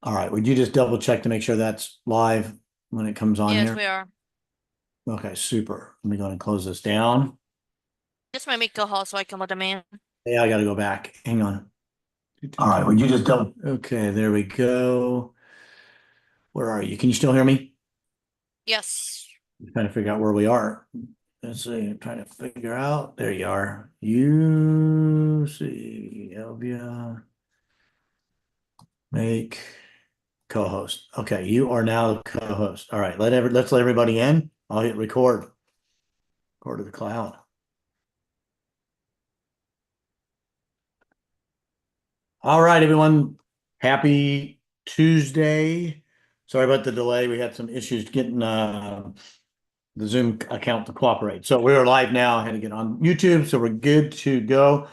All right, would you just double check to make sure that's live when it comes on Yes, here? we are. Okay, super. Let me go and close this down. Just made me go hall so I can let him in. Yeah, I gotta go back. Hang on. All right, would you just double? Okay, there we go. Where are you? Can you still hear me? Yes. I'm trying to figure out where we are. Let's see. I'm trying to figure out. There you are. You see, Elvia, make co-host. Okay, you are now the co-host. All right, let's let everybody in. I'll hit record. Record to the cloud. All right, everyone. Happy Tuesday. Sorry about the delay. We had some issues getting the Zoom account to cooperate. So we're live now. I had to get on YouTube, so we're good to go.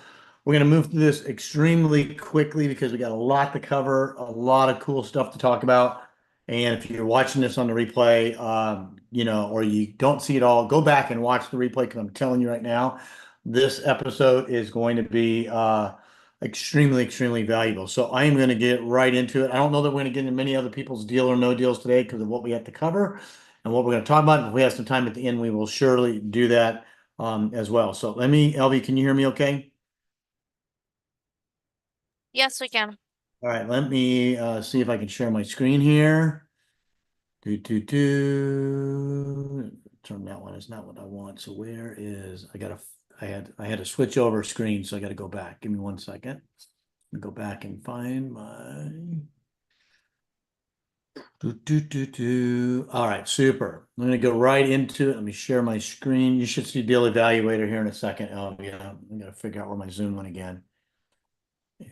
We're going to move through this extremely quickly because we got a lot to cover, a lot of cool stuff to talk about. And if you're watching this on the replay, or you don't see it all, go back and watch the replay because I'm telling you right now, this episode is going to be extremely, extremely valuable. So I am going to get right into it. I don't know that we're going to get into many other people's deal or no deals today because of what we have to cover and what we're going to talk about. If we have some time at the end, we will surely do that as well. So LV, can you hear me okay? Yes, we can. All right, let me see if I can share my screen here. Turn that one is not what I want. So where is I had to switch over screen, so I got to go back. Give me 1 second. Go back and find my All right, super. I'm going to go right into it. Let me share my screen. You should see Deal Evaluator here in a second. Oh, yeah. I'm going to figure out where my Zoom went again.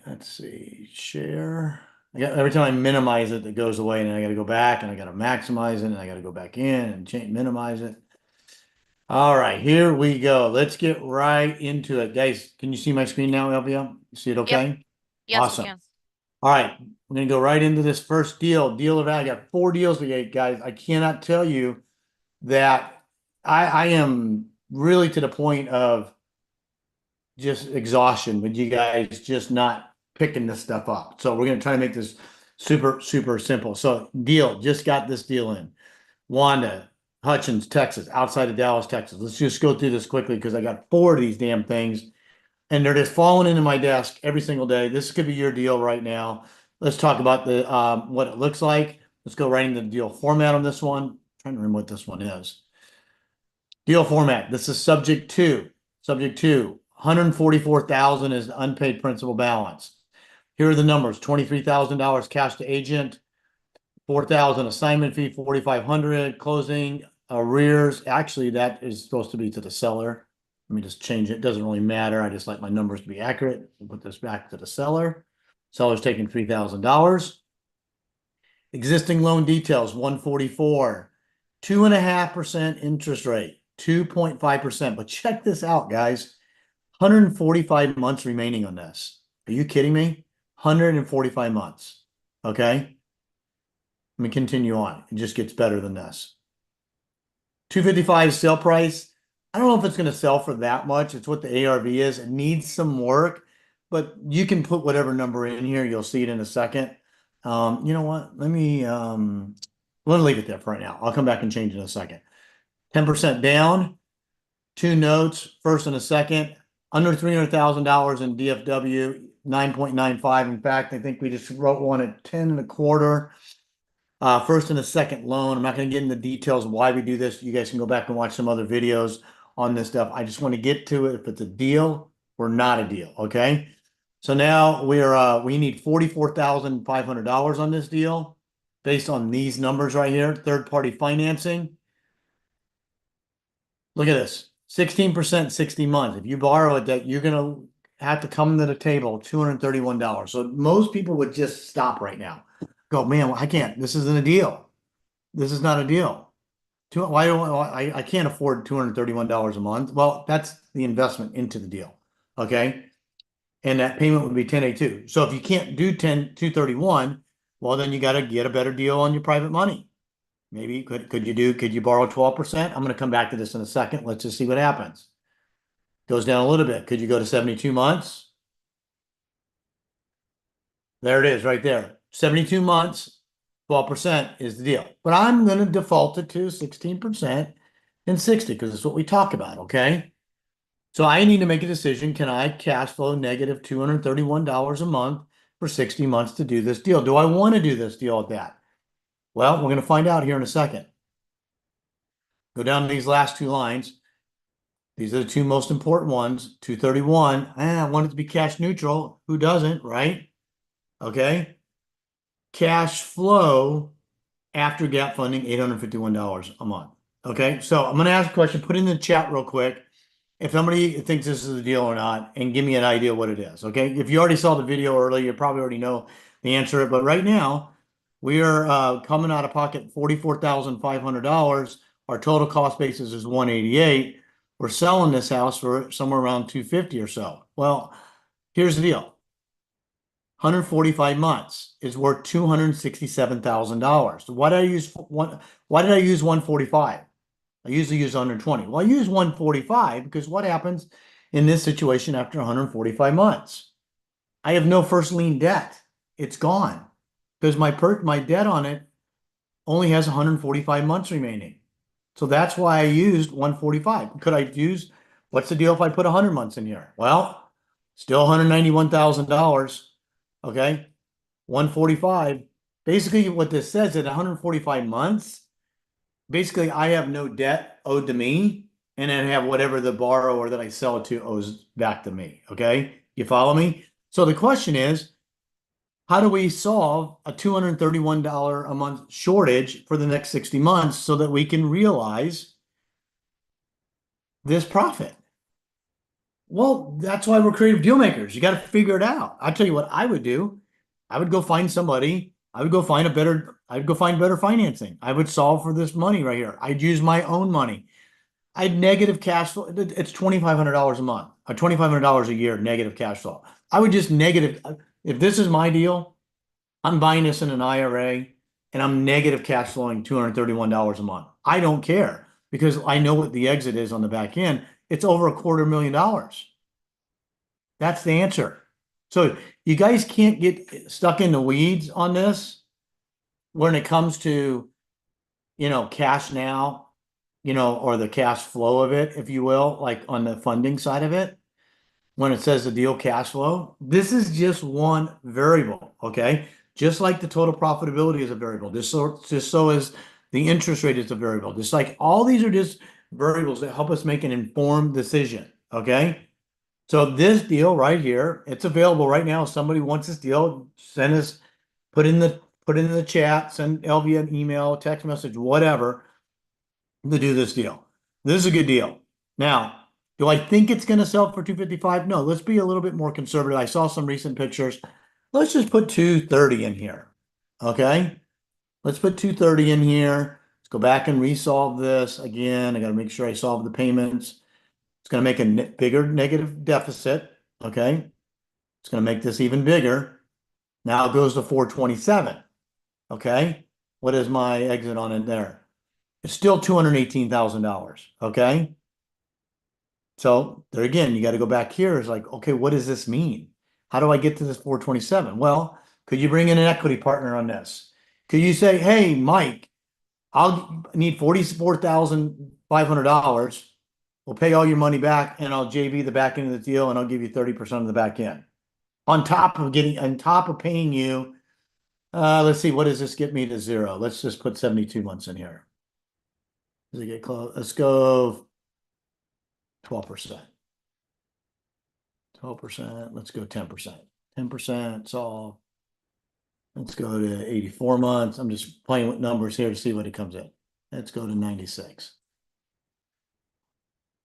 Let's see. Share. Every time I minimize it, it goes away, and then I got to go back and I got to maximize it, and I got to go back in and change, minimize it. All right, here we go. Let's get right into it. Guys, can you see my screen now, Elvia? You see it Yep. okay? Yes, we Awesome. can. All right, we're gonna go right into this first deal of I got 4 deals we got, guys. I cannot tell you that I am really to the point of just exhaustion with you guys just not picking this stuff up. So we're gonna try to make this super, super simple. So just got this deal in. Wanda, Hutchins, Texas, outside of Dallas, Texas. Let's just go through this quickly because I got 4 of these damn things and they're just falling into my desk every single day. This could be your deal right now. Let's talk about the what it looks like. Let's go right into the deal format on this one. I'm trying to remember what this one is. Deal format. This is subject to 144,000 is the unpaid principal balance. Here are the numbers: $23,000 cash to agent, 4,000 assignment fee, 4,500 closing arrears. Actually, that is supposed to be to the seller. Let me just change it. It doesn't really matter. I just like my numbers to be accurate. We'll put this back to the seller. Seller's taking $3,000. Existing loan details, 144, 2.5% interest rate, 2.5%. But check this out, guys. 145 months remaining on this. Are you kidding me? 145 months. Okay. Let me continue on. It just gets better than this. 255 sale price. I don't know if it's going to sell for that much. It's what the ARV is. It needs some work, but you can put whatever number in here. You'll see it in a second. You know what? Let me leave it there for right now. I'll come back and change it in a second. 10% down, 2 notes, first and a second, under $300,000 in DFW, 9.95. In fact, I think we just wrote one at 10 and a quarter. First and a second loan. I'm not going to get into the details of why we do this. You guys can go back and watch some other videos on this stuff. I just want to get to it if it's a deal or not a deal. Okay. So now we need $44,500 on this deal based on these numbers right here. Third party financing. Look at this. 16%, 60 months. If you borrow it, that you're gonna have to come to the table $231. So most people would just stop right now. Go, man, I can't. This isn't a deal. This is not a deal. Why don't I can't afford $231 a month? Well, that's the investment into the deal. Okay. And that payment would be 1082. So if you can't do 231, well, then you got to get a better deal on your private money. Maybe could you borrow 12%? I'm going to come back to this in a second. Let's just see what happens. Goes down a little bit. Could you go to 72 months? There it is right there. 72 months, 12% is the deal. But I'm going to default it to 16% and 60 because it's what we talk about, okay? So I need to make a decision. Can I cash flow negative $231 a month for 60 months to do this deal? Do I want to do this deal at that? Well, we're going to find out here in a second. Go down to these last two lines. These are the two most important ones. 231. I want it to be cash neutral. Who doesn't, right? Okay. Cash flow after gap funding, $851 a month. Okay. So I'm going to ask a question. Put it in the chat real quick if somebody thinks this is a deal or not, and give me an idea what it is. Okay. If you already saw the video earlier, you probably already know the answer. But right now, we are coming out of pocket $44,500. Our total cost basis is $188. We're selling this house for somewhere around $250 or so. Well, here's the deal. 145 months is worth $267,000. Why did I use 145? I usually use 120. Well, I use 145 because what happens in this situation after 145 months? I have no first lien debt. It's gone because my debt on it only has 145 months remaining. So that's why I used 145. Could I use, what's the deal if I put 100 months in here? Well, still $191,000. Okay. 145. Basically, what this says at 145 months, basically, I have no debt owed to me, and then have whatever the borrower that I sell it to owes back to me. Okay. You follow me? So the question is, how do we solve a $231 a month shortage for the next 60 months so that we can realize this profit? Well, that's why we're creative deal makers. You got to figure it out. I'll tell you what I would do. I would go find somebody. I'd go find better financing. I would solve for this money right here. I'd use my own money. I'd negative cash flow. It's $2,500 a month, or $2,500 a year negative cash flow. I would just negative. If this is my deal, I'm buying this in an IRA and I'm negative cash flowing $231 a month. I don't care because I know what the exit is on the back end. It's over $250,000. That's the answer. So you guys can't get stuck in the weeds on this when it comes to, cash now, or the cash flow of it, if you will, like on the funding side of it. When it says the deal cash flow, this is just one variable, okay? Just like the total profitability is a variable, just so is the interest rate is a variable. Just like all these are just variables that help us make an informed decision, okay? So this deal right here, it's available right now. If somebody wants this deal, send us, put it in the chat, send LV an email, text message, whatever, to do this deal. This is a good deal. Now, do I think it's going to sell for 255? No, let's be a little bit more conservative. I saw some recent pictures. Let's just put 230 in here. Okay. Let's put 230 in here. Let's go back and resolve this again. I got to make sure I solve the payments. It's going to make a bigger negative deficit. Okay. It's going to make this even bigger. Now it goes to 427. Okay. What is my exit on it there? It's still $218,000. Okay. So there again, you got to go back here. It's like, okay, what does this mean? How do I get to this 427? Well, could you bring in an equity partner on this? Could you say, hey, Mike, I'll need $44,500. We'll pay all your money back and I'll JV the back end of the deal and I'll give you 30% of the back end. On top of paying you, let's see, what does this get me to zero? Let's just put 72 months in here. Does it get close? Let's go 12%. 12%. Let's go 10%. 10% solve. Let's go to 84 months. I'm just playing with numbers here to see what it comes in. Let's go to 96.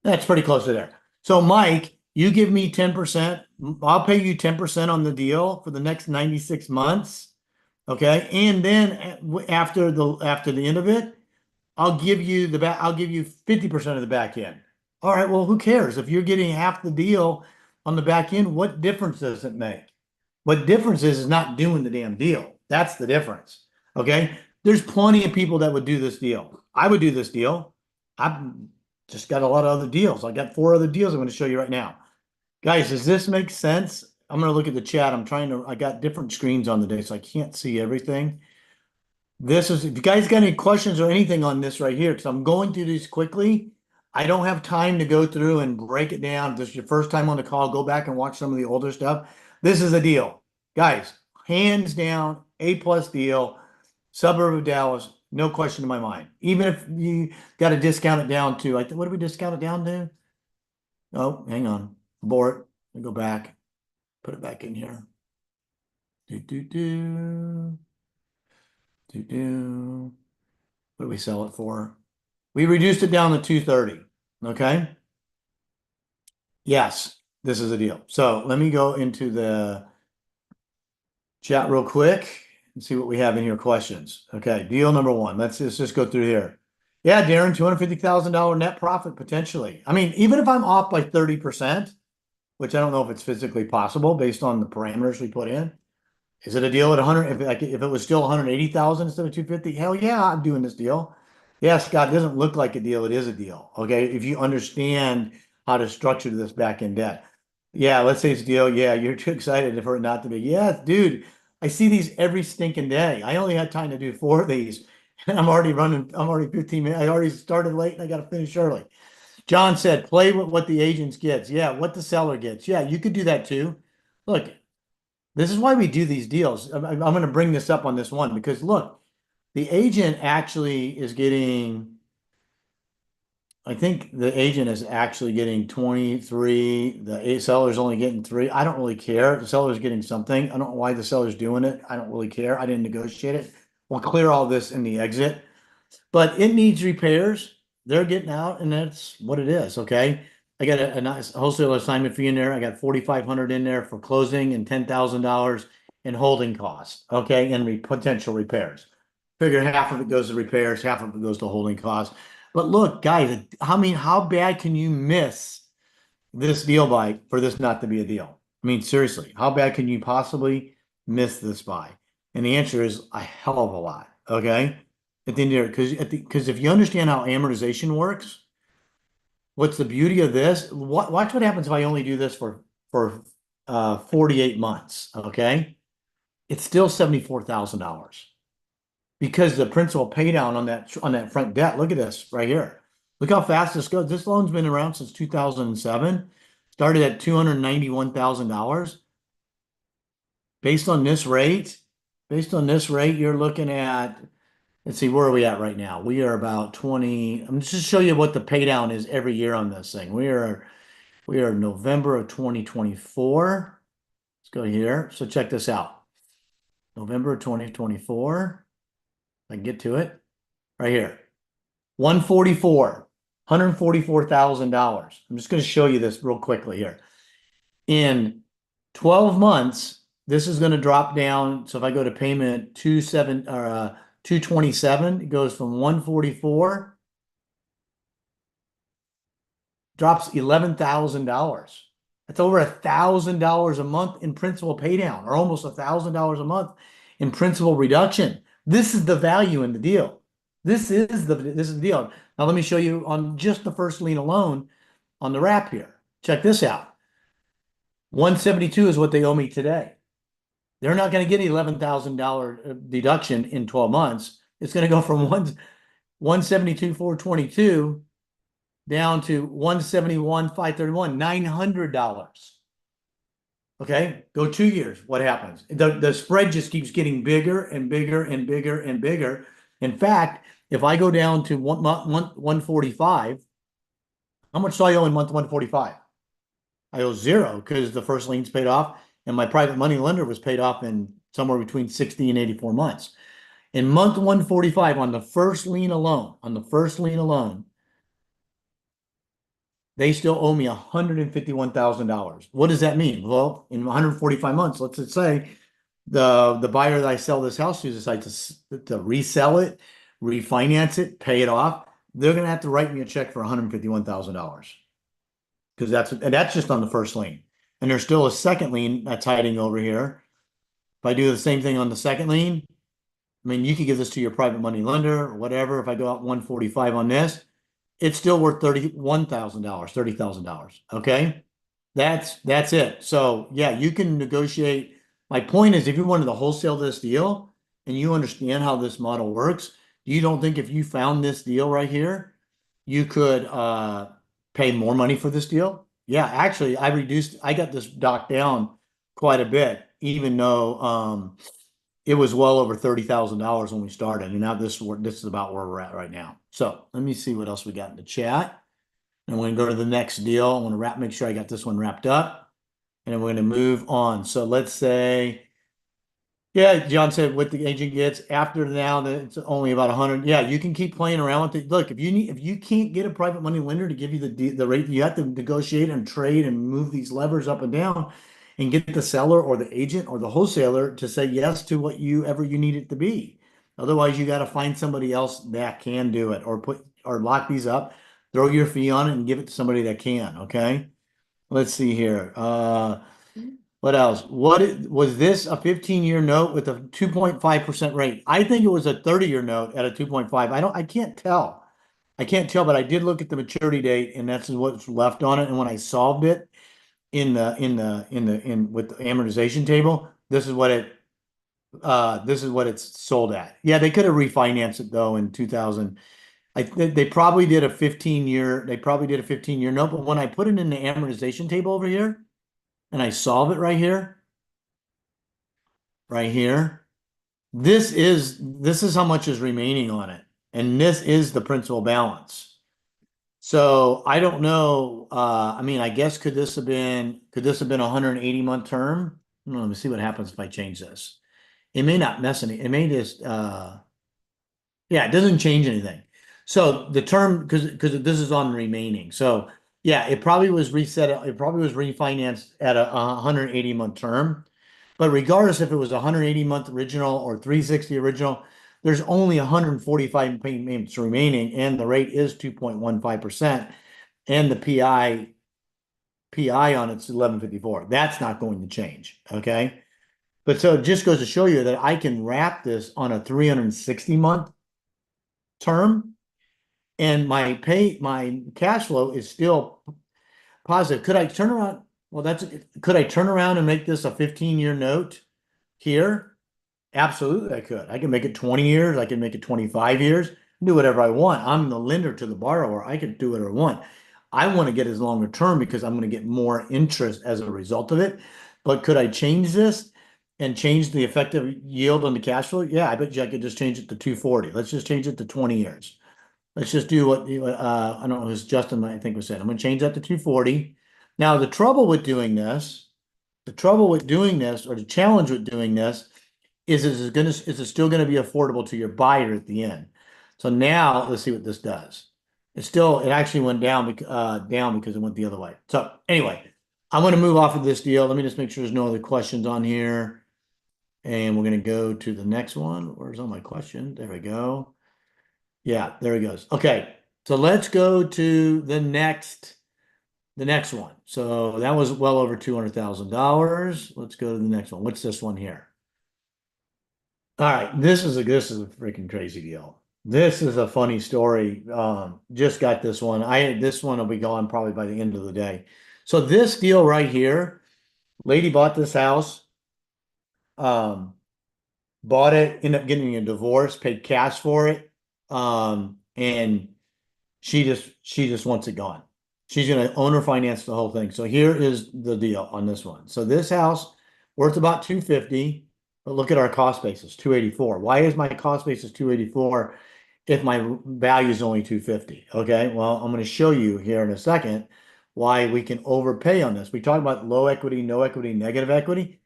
That's pretty close to there. So Mike, you give me 10%. I'll pay you 10% on the deal for the next 96 months. Okay. And then after the end of it, I'll give you 50% of the back end. All right, well, who cares? If you're getting half the deal on the back end, what difference does it make? What difference is not doing the damn deal. That's the difference. Okay. There's plenty of people that would do this deal. I would do this deal. I've just got a lot of other deals. I got 4 other deals I'm going to show you right now. Guys, does this make sense? I'm gonna look at the chat. I got different screens on the day, so I can't see everything. This is, if you guys got any questions or anything on this right here, because I'm going through these quickly. I don't have time to go through and break it down. If this is your first time on the call, go back and watch some of the older stuff. This is a deal. Guys, hands down, A+ deal, suburb of Dallas, no question in my mind. Even if you got to discount it down to, like, what do we discount it down to? Oh, hang on. Abort. Go back. Put it back in here. Do, do, do. Do, do. What do we sell it for? We reduced it down to 230. Okay. Yes, this is a deal. So let me go into the chat real quick and see what we have in here. Questions. Okay. Deal number one. Let's just go through here. Yeah, Darren, $250,000 net profit potentially. I mean, even if I'm off by 30%, which I don't know if it's physically possible based on the parameters we put in. Is it a deal at 100? If it was still 180,000 instead of 250, hell yeah, I'm doing this deal. Yeah, Scott, it doesn't look like a deal. It is a deal. Okay. If you understand how to structure this back in debt. Yeah, let's say it's a deal. Yeah, you're too excited for it not to be. Yeah, dude, I see these every stinking day. I only had time to do 4 of these. And I'm already 15 minutes. I already started late and I got to finish early. John said, play with what the agent gets. Yeah, what the seller gets. Yeah, you could do that too. Look, this is why we do these deals. I'm going to bring this up on this one because look, the agent actually is getting, I think the agent is actually getting 23. The seller's only getting 3. I don't really care. The seller's getting something. I don't know why the seller's doing it. I don't really care. I didn't negotiate it. We'll clear all this in the exit, but it needs repairs. They're getting out and that's what it is. Okay. I got a nice wholesale assignment fee in there. I got 4,500 in there for closing and $10,000 in holding costs. Okay. And potential repairs. Figure half of it goes to repairs, half of it goes to holding costs. But look, guys, how bad can you miss this deal buy for this not to be a deal? I mean, seriously, how bad can you possibly miss this buy? And the answer is a hell of a lot. Okay. At the end of it, because if you understand how amortization works, what's the beauty of this? Watch what happens if I only do this for 48 months. Okay. It's still $74,000 because the principal pay down on that front debt. Look at this right here. Look how fast this goes. This loan's been around since 2007. Started at $291,000. Based on this rate, you're looking at, let's see, where are we at right now? We are about 20. I'm just to show you what the pay down is every year on this thing. We are November of 2024. Let's go here. So check this out. November of 2024. I can get to it right here. 144, $144,000. I'm just going to show you this real quickly here. In 12 months, this is going to drop down. So if I go to payment 227, it goes from 144, drops $11,000. That's over $1,000 a month in principal pay down, or almost $1,000 a month in principal reduction. This is the value in the deal. This is the deal. Now let me show you on just the first lien alone on the wrap here. Check this out. 172 is what they owe me today. They're not going to get $11,000 deduction in 12 months. It's going to go from 172,422 down to 171,531, $900. Okay, go 2 years. What happens? The spread just keeps getting bigger and bigger and bigger and bigger. In fact, if I go down to month 145, how much do I owe in month 145? I owe 0 because the first lien's paid off and my private money lender was paid off in somewhere between 60 and 84 months. In month 145 on the first lien alone, they still owe me $151,000. What does that mean? Well, in 145 months, let's just say the buyer that I sell this house to decides to resell it, refinance it, pay it off. They're going to have to write me a check for $151,000 because that's just on the first lien. And there's still a second lien that's hiding over here. If I do the same thing on the second lien, I mean, you could give this to your private money lender or whatever. If I go out 145 on this, it's still worth $30,000. Okay. That's it. So yeah, you can negotiate. My point is, if you wanted to wholesale this deal and you understand how this model works, you don't think if you found this deal right here, you could pay more money for this deal? Yeah, actually, I got this docked down quite a bit, even though it was well over $30,000 when we started. And now this is about where we're at right now. So let me see what else we got in the chat. And we're gonna go to the next deal. I want to make sure I got this one wrapped up. And then we're gonna move on. So let's say, yeah, John said what the agent gets after now that it's only about 100. Yeah, you can keep playing around with it. Look, if you can't get a private money lender to give you the rate, you have to negotiate and trade and move these levers up and down and get the seller or the agent or the wholesaler to say yes to what you need it to be. Otherwise, you got to find somebody else that can do it or lock these up, throw your fee on it and give it to somebody that can, okay? Let's see here. What else? Was this a 15-year note with a 2.5% rate? I think it was a 30-year note at a 2.5. I can't tell. I can't tell, but I did look at the maturity date and that's what's left on it. And when I solved it with the amortization table, this is what it's sold at. Yeah, they could have refinanced it though in 2000. They probably did a 15-year note, but when I put it in the amortization table over here and I solve it right here, this is how much is remaining on it. And this is the principal balance. So I don't know. I mean, I guess could this have been a 180-month term? Let me see what happens if I change this. It may not mess any, it may just yeah, it doesn't change anything. So the term, because this is on remaining. So yeah, it probably was reset. It probably was refinanced at a 180-month term. But regardless if it was a 180-month original or 360 original, there's only 145 payments remaining, and the rate is 2.15%, and the PI on it's 1154. That's not going to change. Okay. But so it just goes to show you that I can wrap this on a 360-month term, and my cash flow is still positive. Could I turn around? Well, could I turn around and make this a 15-year note here? Absolutely, I could. I can make it 20 years. I can make it 25 years. Do whatever I want. I'm the lender to the borrower. I can do whatever I want. I want to get as longer term because I'm going to get more interest as a result of it. But could I change this and change the effective yield on the cash flow? Yeah, I bet you I could just change it to 240. Let's just change it to 20 years. Let's just do what I don't know, it was Justin, I think was said. I'm going to change that to 240. Now, the trouble with doing this, or the challenge with doing this is it still going to be affordable to your buyer at the end? So now let's see what this does. It actually went down because it went the other way. So anyway, I'm going to move off of this deal. Let me just make sure there's no other questions on here. And we're going to go to the next one. Where's all my questions? There we go. Yeah, there he goes. Okay, so let's go to the next one. So that was well over $200,000. Let's go to the next one. What's this one here? All right, this is a freaking crazy deal. This is a funny story. Just got this one. This one will be gone probably by the end of the day. So this deal right here, lady bought this house, bought it, ended up getting a divorce, paid cash for it, and she just wants it gone. She's going to owner finance the whole thing. So here is the deal on this one. So this house worth about 250, but look at our cost basis, 284. Why is my cost basis 284 if my value is only 250? Okay, well, I'm going to show you here in a second why we can overpay on this. We talk about low equity, no equity, negative equity.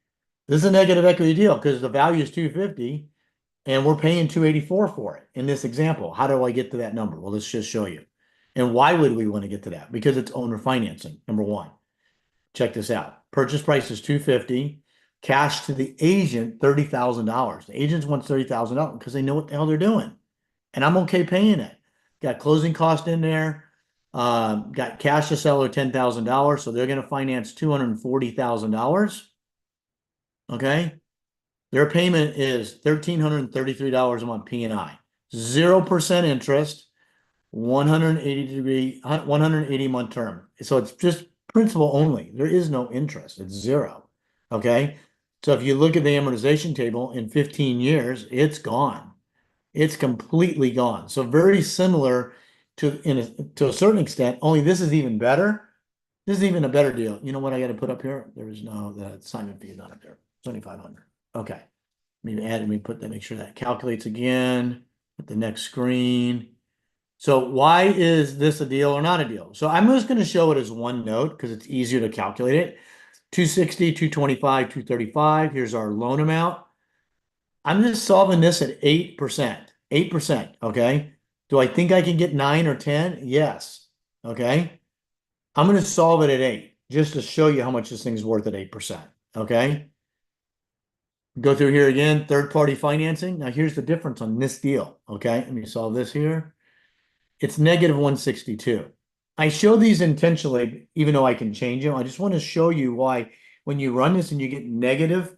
This is a negative equity deal because the value is 250 and we're paying 284 for it in this example. How do I get to that number? Well, let's just show you. And why would we want to get to that? Because it's owner financing, number one. Check this out. Purchase price is 250, cash to the agent $30,000. The agents want $30,000 because they know what the hell they're doing. And I'm okay paying it. Got closing cost in there. Got cash to seller $10,000. So they're going to finance $240,000. Okay. Their payment is $1,333 a month P&I. 0% interest, 180 month term. So it's just principal only. There is no interest. It's zero. Okay. So if you look at the amortization table in 15 years, it's gone. It's completely gone. So very similar to a certain extent, only this is even better. This is even a better deal. You know what I got to put up here? There is no, the assignment fee is not up there. 2,500. Okay. Let me put that, make sure that calculates again at the next screen. So why is this a deal or not a deal? So I'm just going to show it as one note because it's easier to calculate it. 260, 225, 235. Here's our loan amount. I'm just solving this at 8%. 8%. Okay. Do I think I can get 9 or 10? Yes. Okay. I'm going to solve it at 8 just to show you how much this thing's worth at 8%. Okay. Go through here again, third-party financing. Now here's the difference on this deal. Okay. Let me solve this here. It's negative 162. I show these intentionally, even though I can change them. I just want to show you why when you run this and you get negative,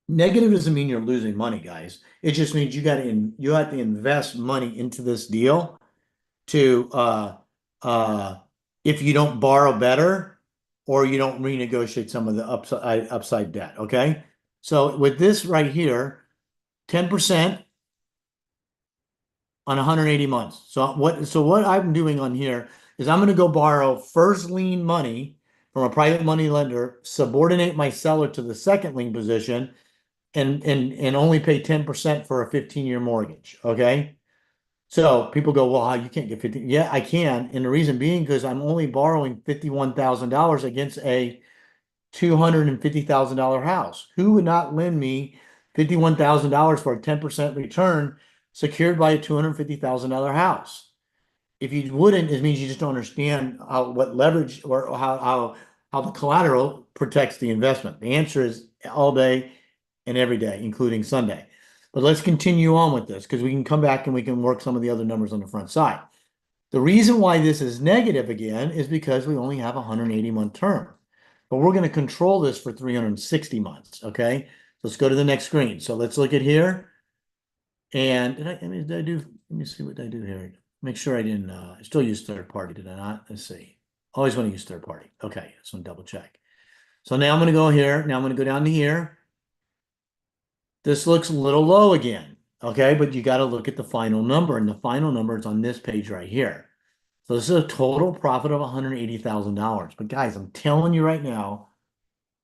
negative doesn't mean you're losing money, guys. It just means you have to invest money into this deal to if you don't borrow better or you don't renegotiate some of the upside debt. Okay. So with this right here, 10% on 180 months. So what I'm doing on here is I'm going to go borrow first lien money from a private money lender, subordinate my seller to the second lien position, and only pay 10% for a 15-year mortgage. Okay. So people go, well, you can't get 50. Yeah, I can. And the reason being because I'm only borrowing $51,000 against a $250,000 house. Who would not lend me $51,000 for a 10% return secured by a $250,000 house? If you wouldn't, it means you just don't understand what leverage or how the collateral protects the investment. The answer is all day and every day, including Sunday. But let's continue on with this because we can come back and we can work some of the other numbers on the front side. The reason why this is negative again is because we only have a 180-month term. But we're going to control this for 360 months, okay? Let's go to the next screen. So let's look at here. And let me see what I do here. Make sure I didn't, I still use third party, did I not? Let's see. Always want to use third party. Okay, so I'm double check. So now I'm going to go here. Now I'm going to go down to here. This looks a little low again, okay? But you got to look at the final number, and the final number is on this page right here. So this is a total profit of $180,000. But guys, I'm telling you right now,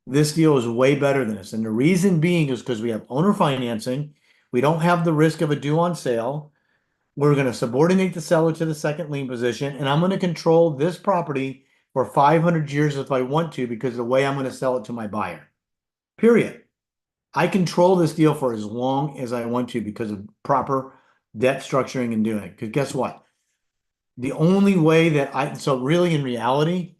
this deal is way better than this. And the reason being is because we have owner financing. We don't have the risk of a due on sale. We're going to subordinate the seller to the second lien position, and I'm going to control this property for 500 years if I want to because of the way I'm going to sell it to my buyer. Period. I control this deal for as long as I want to because of proper debt structuring and doing it. Because guess what? The only way that so really in reality,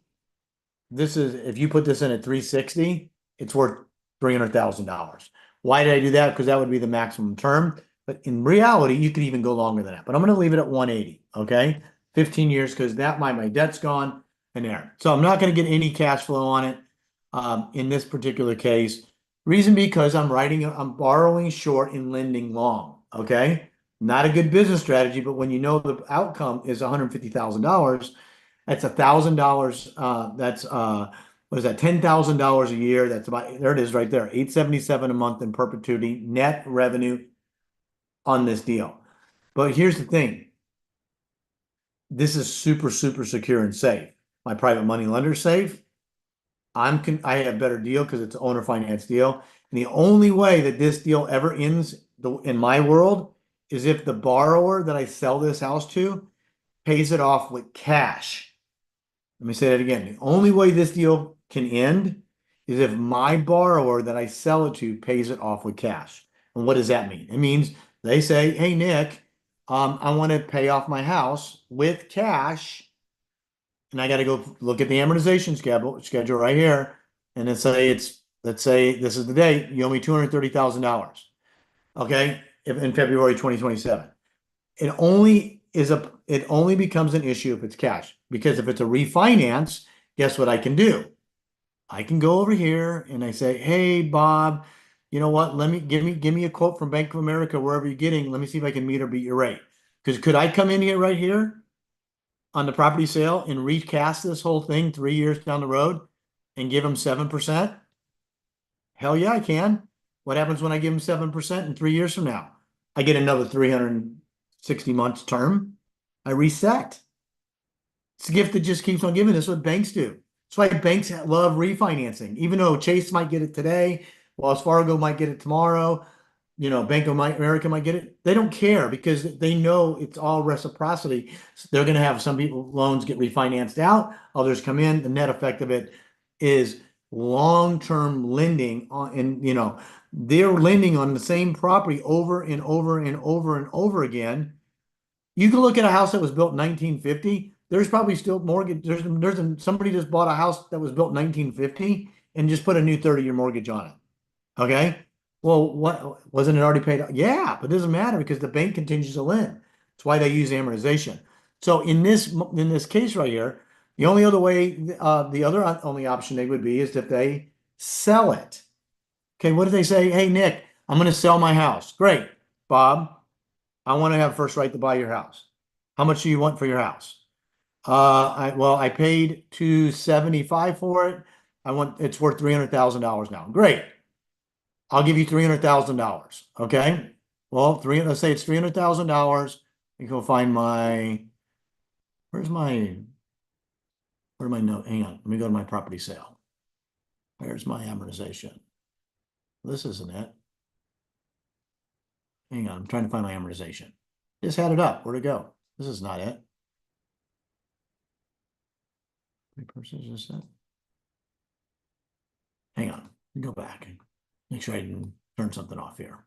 this is, if you put this in at 360, it's worth $300,000. Why did I do that? Because that would be the maximum term. But in reality, you could even go longer than that. But I'm going to leave it at 180, okay? 15 years because that my debt's gone and there. So I'm not going to get any cash flow on it in this particular case. Reason because I'm borrowing short and lending long, okay? Not a good business strategy, but when you know the outcome is $150,000, that's $1,000. That's what is that? $10,000 a year. That's about, there it is right there. $877 a month in perpetuity net revenue on this deal. But here's the thing. This is super, super secure and safe. My private money lender's safe. I have a better deal because it's an owner finance deal. And the only way that this deal ever ends in my world is if the borrower that I sell this house to pays it off with cash. Let me say that again. The only way this deal can end is if my borrower that I sell it to pays it off with cash. And what does that mean? It means they say, hey, Nick, I want to pay off my house with cash. And I got to go look at the amortization schedule right here. And let's say this is the date, you owe me $230,000. Okay. In February 2027. It only becomes an issue if it's cash, because if it's a refinance, guess what I can do? I can go over here and I say, hey, Bob, you know what? Give me a quote from Bank of America, wherever you're getting. Let me see if I can meet or beat your rate. Because could I come in here right here? on the property sale and recast this whole thing 3 years down the road and give them 7%? Hell yeah, I can. What happens when I give them 7% in 3 years from now? I get another 360 months term. I reset. It's a gift that just keeps on giving. That's what banks do. That's why banks love refinancing. Even though Chase might get it today, Wells Fargo might get it tomorrow, Bank of America might get it. They don't care because they know it's all reciprocity. So they're going to have some people loans get refinanced out, others come in. The net effect of it is long-term lending on, and they're lending on the same property over and over and over and over again. You can look at a house that was built in 1950. There's probably still mortgage. Somebody just bought a house that was built in 1950 and just put a new 30-year mortgage on it. Okay. Well, what wasn't it already paid off? Yeah, but it doesn't matter because the bank continues to lend. That's why they use amortization. So in this case right here, the only other way, the other only option they would be is if they sell it. Okay, what if they say, hey, Nick, I'm going to sell my house. Great, Bob. I want to have first right to buy your house. How much do you want for your house? I paid $275 for it. It's worth $300,000 now. Great. I'll give you $300,000. Okay. Well, let's say it's $300,000. You go find where's my note? Hang on. Let me go to my property sale. Where's my amortization? This isn't it. Hang on. I'm trying to find my amortization. Just had it up. Where'd it go? This is not it. Is that? Hang on. Go back and make sure I didn't turn something off here.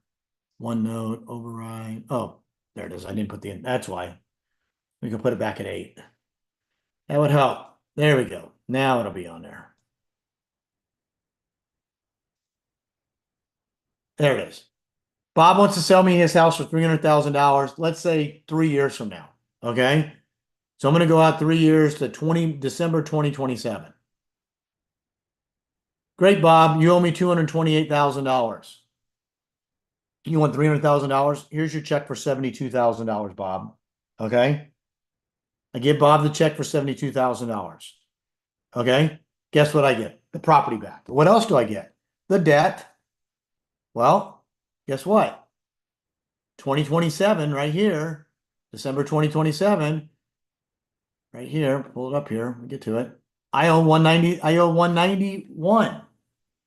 OneNote override. Oh, there it is. I didn't put that's why. We can put it back at 8. That would help. There we go. Now it'll be on there. There it is. Bob wants to sell me his house for $300,000. Let's say 3 years from now. Okay. So I'm going to go out 3 years to December 2027. Great, Bob. You owe me $228,000. You want $300,000? Here's your check for $72,000, Bob. Okay. I give Bob the check for $72,000. Okay. Guess what I get? The property back. What else do I get? The debt. Well, guess what? 2027 right here, December 2027. Right here, pull it up here. We'll get to it. I owe 190. I owe 191.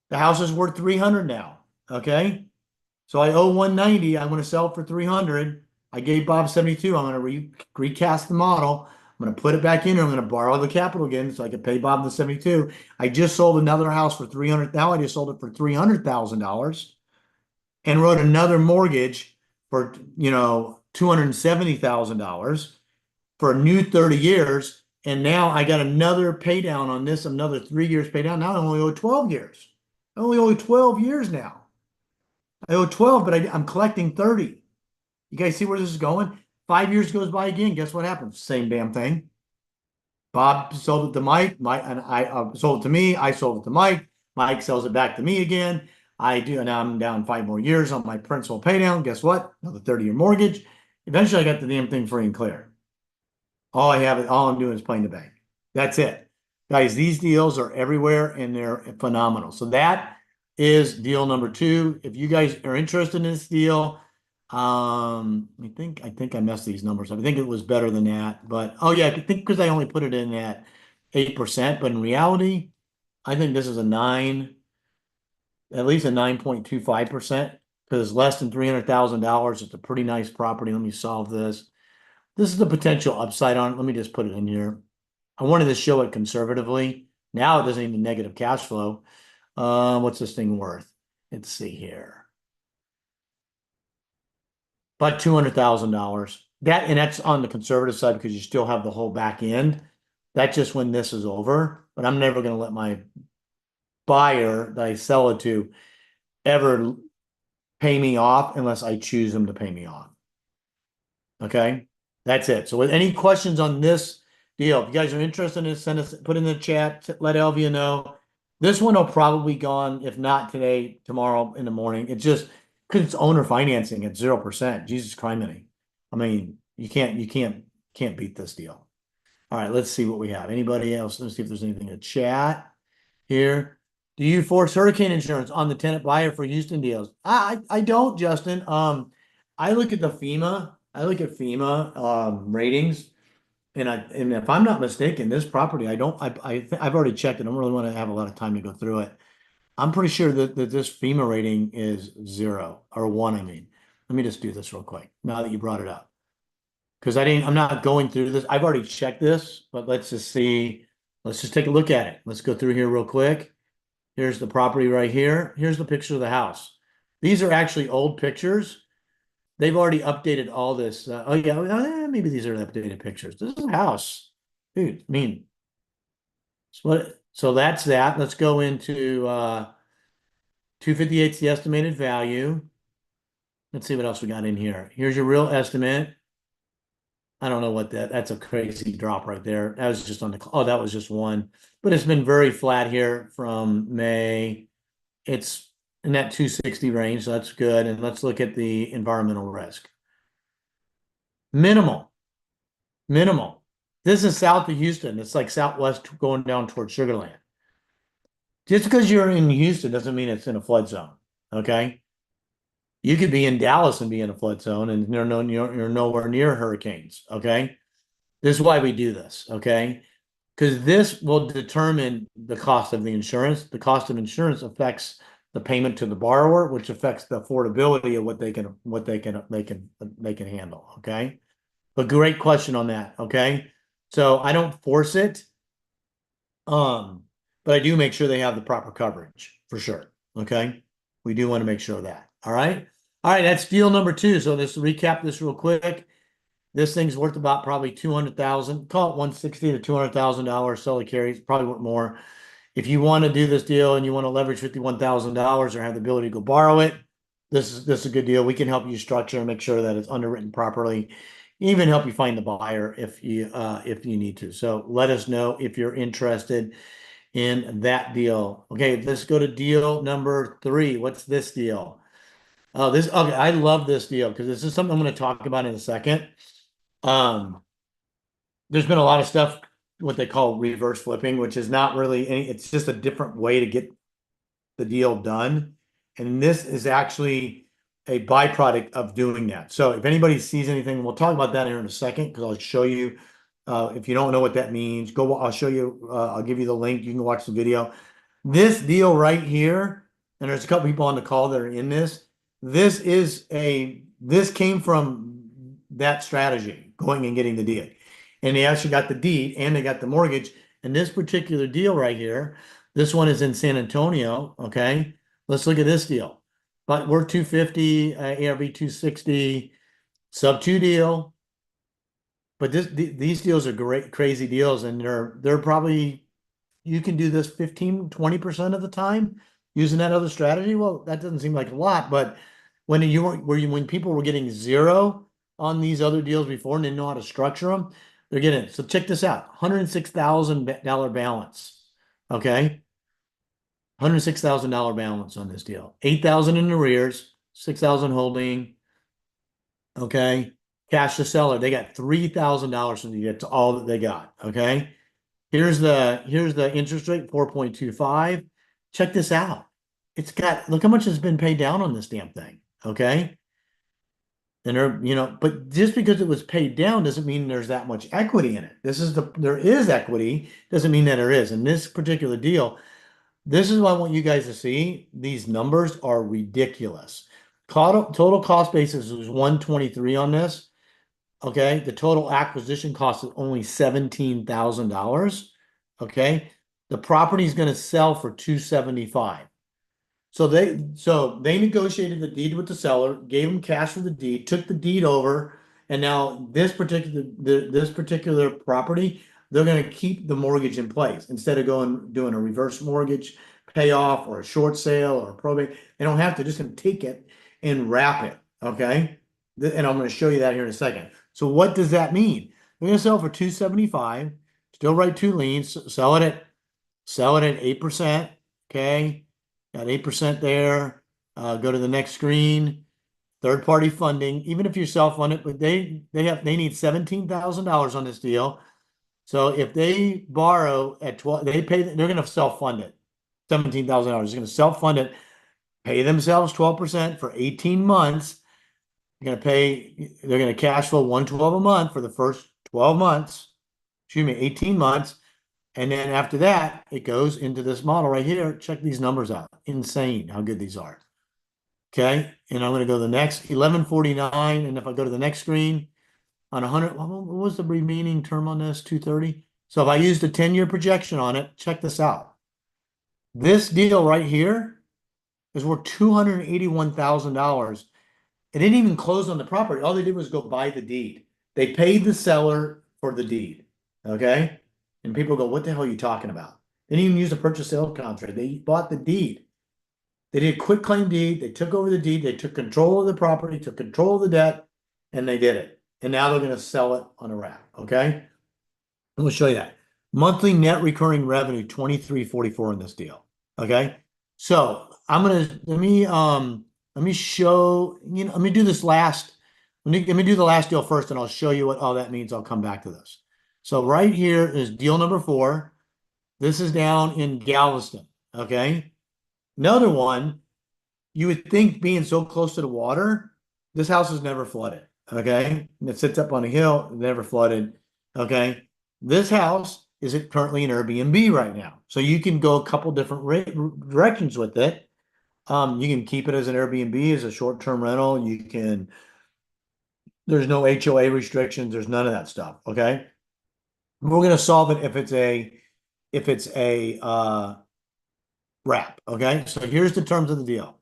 The house is worth 300 now. Okay. So I owe 190. I'm going to sell it for 300. I gave Bob 72. I'm going to recast the model. I'm going to put it back in here. I'm going to borrow the capital again so I can pay Bob the 72. I just sold another house for 300. Now I just sold it for $300,000 and wrote another mortgage for, $270,000 for a new 30 years. And now I got another pay down on this, another 3 years pay down. Now I only owe 12 years. I only owe 12 years now. I owe 12, but I'm collecting 30. You guys see where this is going? 5 years goes by again. Guess what happens? Same damn thing. Bob sold it to Mike. I sold it to me. I sold it to Mike. Mike sells it back to me again. I do, and now I'm down 5 more years on my principal pay down. Guess what? Another 30-year mortgage. Eventually, I got the damn thing free and clear. All I'm doing is playing the bank. That's it. Guys, these deals are everywhere and they're phenomenal. So that is deal number 2. If you guys are interested in this deal, I think I messed these numbers up. I think it was better than that, but oh yeah, I think because I only put it in at 8%, but in reality, I think this is at least a 9.25% because it's less than $300,000. It's a pretty nice property. Let me solve this. This is the potential upside on it. Let me just put it in here. I wanted to show it conservatively. Now it doesn't even negative cash flow. What's this thing worth? Let's see here. About $200,000. That's on the conservative side because you still have the whole back end. That's just when this is over. But I'm never going to let my buyer that I sell it to ever pay me off unless I choose them to pay me off. Okay, that's it. So with any questions on this deal, if you guys are interested in it, put in the chat, let Elvia know. This one will probably gone, if not today, tomorrow in the morning. It's just because it's owner financing at 0%. Jesus Christ, I mean, you can't beat this deal. All right, let's see what we have. Anybody else? Let's see if there's anything in the chat here. Do you force hurricane insurance on the tenant buyer for Houston deals? I don't, Justin. I look at the FEMA. I look at FEMA ratings, and if I'm not mistaken, this property I've already checked it. I don't really want to have a lot of time to go through it. I'm pretty sure that this FEMA rating is 0 or 1. I mean, let me just do this real quick now that you brought it up. Because I'm not going through this. I've already checked this, but let's just see. Let's just take a look at it. Let's go through here real quick. Here's the property right here. Here's the picture of the house. These are actually old pictures. They've already updated all this. Oh yeah, maybe these are updated pictures. This is a house, dude. I mean, so that's that. Let's go into 258's the estimated value. Let's see what else we got in here. Here's your real estimate. I don't know what that's a crazy drop right there. That was just on the, oh, that was just one, but it's been very flat here from May. It's in that 260 range, so that's good. And let's look at the environmental risk. Minimal. This is south of Houston. It's like southwest going down towards Sugar Land. Just because you're in Houston doesn't mean it's in a flood zone, okay? You could be in Dallas and be in a flood zone, and you're nowhere near hurricanes. Okay, this is why we do this. Okay, because this will determine the cost of the insurance. The cost of insurance affects the payment to the borrower, which affects the affordability of what they can handle. Okay, but great question on that. Okay, so I don't force it, but I do make sure they have the proper coverage for sure. Okay, we do want to make sure of that. All right. All right, that's deal number 2. So let's recap this real quick. This thing's worth about probably 200,000. Call it 160 to $200,000. Seller carries probably worth more. If you want to do this deal and you want to leverage $51,000 or have the ability to go borrow it, this is a good deal. We can help you structure and make sure that it's underwritten properly. Even help you find the buyer if you need to. So let us know if you're interested in that deal. Okay, let's go to deal number 3. What's this deal? Oh, okay. I love this deal because this is something I'm going to talk about in a second. There's been a lot of stuff, what they call reverse flipping, which is not really it's just a different way to get the deal done. And this is actually a byproduct of doing that. So if anybody sees anything, we'll talk about that here in a second because I'll show you. If you don't know what that means, I'll show you. I'll give you the link. You can watch the video. This deal right here, and there's a couple people on the call that are in this. This came from that strategy, going and getting the deed. And they actually got the deed and they got the mortgage. And this particular deal right here, this one is in San Antonio. Okay. Let's look at this deal. But we're 250, ARV 260, sub 2 deal. But these deals are great, crazy deals. And they're probably, you can do this 15, 20% of the time using that other strategy. Well, that doesn't seem like a lot, but when people were getting 0 on these other deals before and didn't know how to structure them, they're getting it. So check this out: $106,000 balance. Okay, $106,000 balance on this deal. 8,000 in arrears, 6,000 holding. Okay, cash to seller. They got $3,000 from the deal. That's all that they got. Okay, here's the interest rate, 4.25. Check this out. Look how much has been paid down on this damn thing. Okay. And but just because it was paid down doesn't mean there's that much equity in it. There is equity, doesn't mean that there is. In this particular deal, this is what I want you guys to see. These numbers are ridiculous. Total cost basis was 123 on this. Okay. The total acquisition cost is only $17,000. Okay. The property is going to sell for 275. So they negotiated the deed with the seller, gave them cash for the deed, took the deed over, and now this particular property, they're going to keep the mortgage in place instead of doing a reverse mortgage payoff or a short sale or a probate. They don't have to, just going to take it and wrap it. Okay, and I'm going to show you that here in a second. So what does that mean? They're going to sell for 275, still write 2 liens, sell it at 8%. Okay. Got 8% there. Go to the next screen. Third-party funding. Even if you're self-funded, but they need $17,000 on this deal. So if they borrow at 12, they're going to self-fund it. $17,000. They're going to self-fund it, pay themselves 12% for 18 months. They're going to cash flow 112 a month for the first 12 months. Excuse me, 18 months. And then after that, it goes into this model right here. Check these numbers out. Insane how good these are. Okay. And I'm going to go to the next 1149. And if I go to the next screen on 100, what was the remaining term on this? 230. So if I used a 10-year projection on it, check this out. This deal right here is worth $281,000. It didn't even close on the property. All they did was go buy the deed. They paid the seller for the deed. Okay. And people go, what the hell are you talking about? They didn't even use a purchase sale contract. They bought the deed. They did a quick claim deed. They took over the deed. They took control of the property, took control of the debt, and they did it. And now they're going to sell it on a wrap. Okay. I'm going to show you that. Monthly net recurring revenue, 2344 in this deal. Okay. So I'm going to, let me show, let me do this last, let me do the last deal first, and I'll show you what all that means. I'll come back to this. So right here is deal number 4. This is down in Galveston. Okay. Another one, you would think being so close to the water, this house is never flooded. Okay. And it sits up on a hill, never flooded. Okay. This house is currently an Airbnb right now. So you can go a couple different directions with it. You can keep it as an Airbnb, as a short-term rental. You can, there's no HOA restrictions. There's none of that stuff. Okay. We're going to solve it if it's a wrap. Okay. So here's the terms of the deal.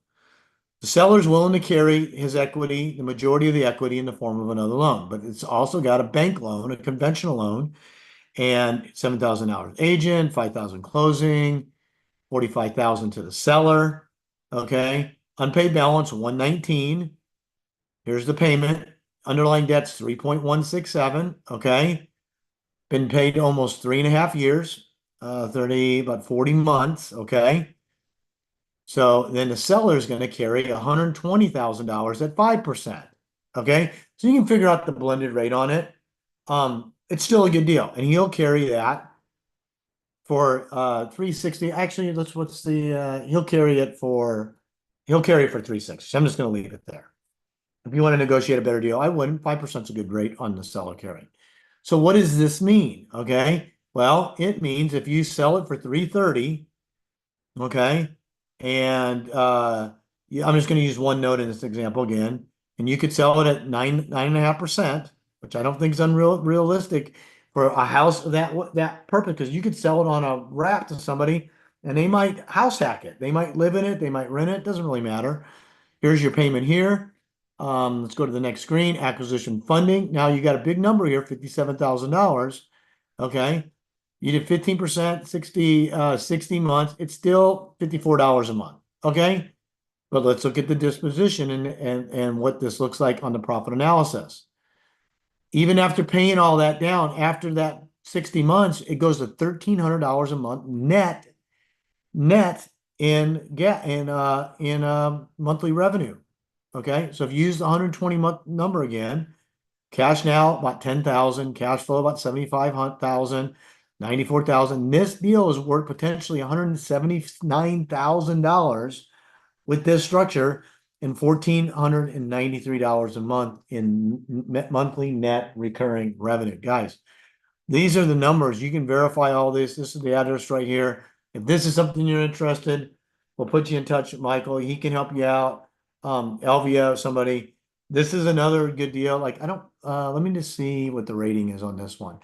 The seller's willing to carry his equity, the majority of the equity, in the form of another loan, but it's also got a bank loan, a conventional loan, and $7,000 agent, $5,000 closing, $45,000 to the seller. Okay. Unpaid balance, $119. Here's the payment. Underlying debt's 3.167. Okay. Been paid almost 3.5 years, about 40 months. Okay. So then the seller is going to carry $120,000 at 5%. Okay. So you can figure out the blended rate on it. It's still a good deal. And he'll carry that for 360. Actually, he'll carry it for 360. So I'm just going to leave it there. If you want to negotiate a better deal, I wouldn't. 5% is a good rate on the seller carry. So what does this mean? Okay. Well, it means if you sell it for 330, okay, and yeah, I'm just going to use one note in this example again, and you could sell it at 9.5%, which I don't think is unrealistic for a house of that purpose, because you could sell it on a wrap to somebody and they might house hack it. They might live in it, they might rent it, doesn't really matter. Here's your payment here. Let's go to the next screen. Acquisition funding. Now you got a big number here, $57,000. Okay. You did 15%, 60 months. It's still $54 a month. Okay. But let's look at the disposition and what this looks like on the profit analysis. Even after paying all that down, after that 60 months, it goes to $1,300 a month net in monthly revenue. Okay, so if you use the 120-month number again, cash now about 10,000, cash flow about 75,000, 94,000. This deal is worth potentially $179,000 with this structure, and $1,493 a month in monthly net recurring revenue. Guys, these are the numbers. You can verify all this. This is the address right here. If this is something you're interested, we'll put you in touch with Michael. He can help you out. Elvia, somebody. This is another good deal. Like, let me just see what the rating is on this one.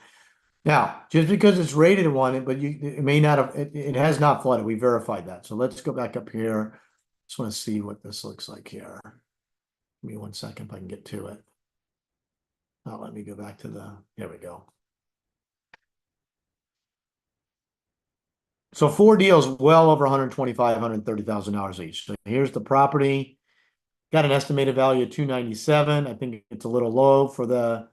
Now, just because it's rated one, but it may not have, it has not flooded. We verified that. So let's go back up here. Just want to see what this looks like here. Give me 1 second if I can get to it. Now let me go back to here we go. So 4 deals, well over $125,000, $130,000 each. So here's the property. Got an estimated value of $297. I think it's a little low for the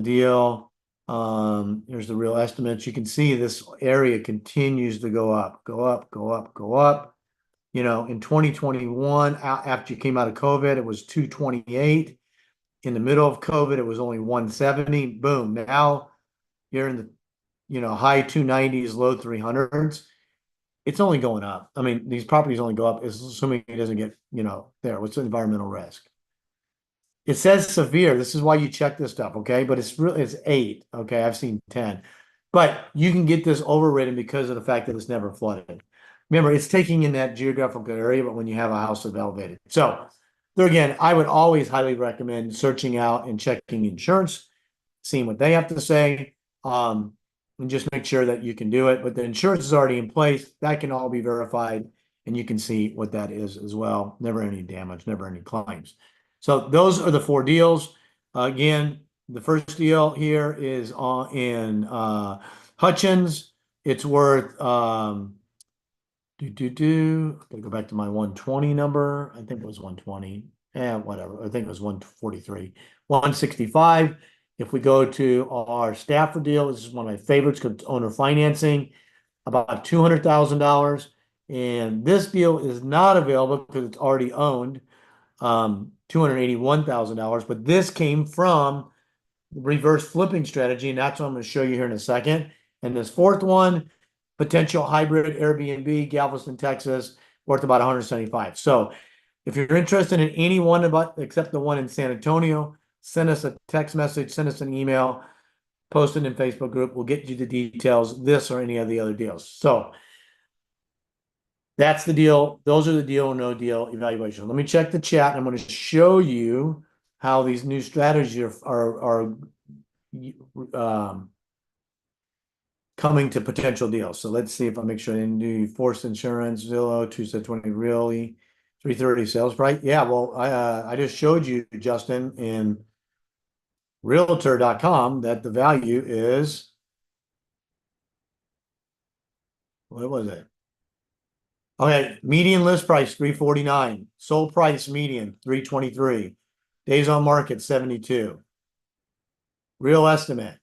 deal. Here's the real estimates. You can see this area continues to go up, go up, go up, go up. You know, in 2021, after you came out of COVID, it was 228. In the middle of COVID, it was only 170. Boom. Now you're in the high 290s, low 300s, it's only going up. I mean, these properties only go up, assuming it doesn't get, there. What's the environmental risk? It says severe. This is why you check this stuff, okay? But it's 8, okay? I've seen 10. But you can get this overridden because of the fact that it's never flooded. Remember, it's taking in that geographical area, but when you have a house that's elevated. So there again, I would always highly recommend searching out and checking insurance, seeing what they have to say, and just make sure that you can do it. But the insurance is already in place. That can all be verified, and you can see what that is as well. Never any damage, never any claims. So those are the 4 deals. Again, the first deal here is in Hutchins. It's worth gotta go back to my 120 number. I think it was 120. Whatever. I think it was 143. 165. If we go to our Stafford deal, this is one of my favorites because it's owner financing, about $200,000. And this deal is not available because it's already owned, $281,000. But this came from the reverse flipping strategy, and that's what I'm going to show you here in a second. And this fourth one, potential hybrid Airbnb, Galveston, Texas, worth about 175. So if you're interested in any one except the one in San Antonio, send us a text message, send us an email, post it in Facebook group. We'll get you the details, this or any of the other deals. So that's the deal. Those are the deal or no deal evaluations. Let me check the chat. I'm going to show you how these new strategies are coming to potential deals. So let's see if I make sure I didn't do Forced Insurance, Zillow, 220 Really, 330 sales price. Yeah, well, I just showed you, Justin, in Realtor.com that the value is, what was it? Okay, median list price 349, sold price median 323, days on market 72. Real estimate.